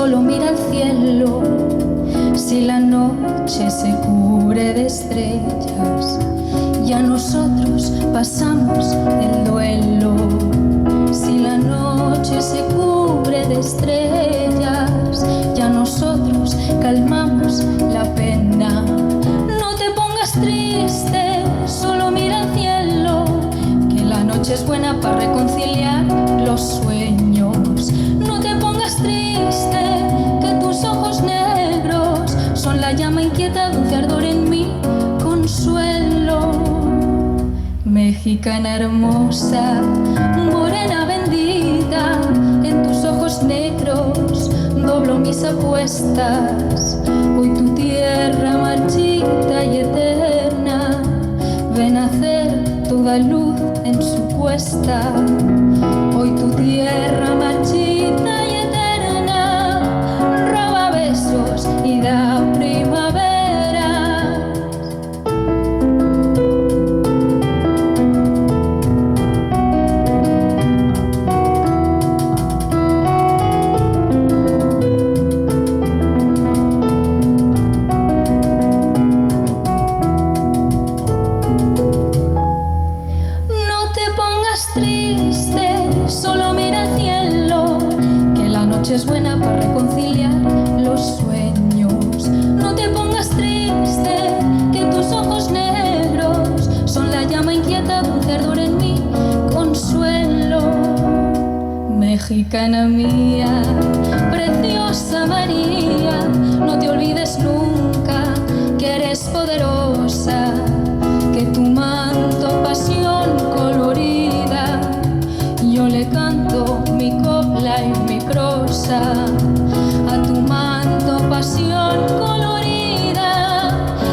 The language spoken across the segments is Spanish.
solo mira al cielo. Si la noche se cubre de estrellas, ya nosotros pasamos el duelo. Si la noche se cubre de estrellas, ya nosotros calmamos la pena. No te pongas triste, solo mira al cielo, que la noche es buena para reconciliar los sueños. No te pongas triste, que tus ojos negros son la llama inquieta, dulce ardor en mi consuelo. Mexicana hermosa, morena bendita, en tus ojos negros doblo mis apuestas. Hoy tu tierra marchita y eterna ven a hacer toda luz en su puesta. Hoy tu tierra marchita y eterna roba besos y da primavera. Triste, solo mira al cielo, que la noche es buena para reconciliar los sueños. No te pongas triste, que tus ojos negros son la llama inquieta, dulce ardor en mi consuelo. Mexicana mía, preciosa María, no te olvides nunca que eres poderosa, que tu manto pasión colorida, yo le canto mi copla y mi prosa. A tu manto pasión colorida,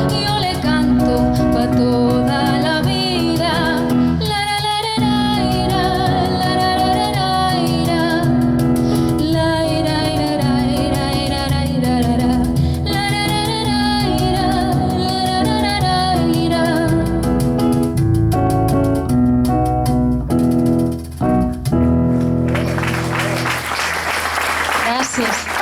yo le canto pa' toda la vida. La la la la la la la Gracias.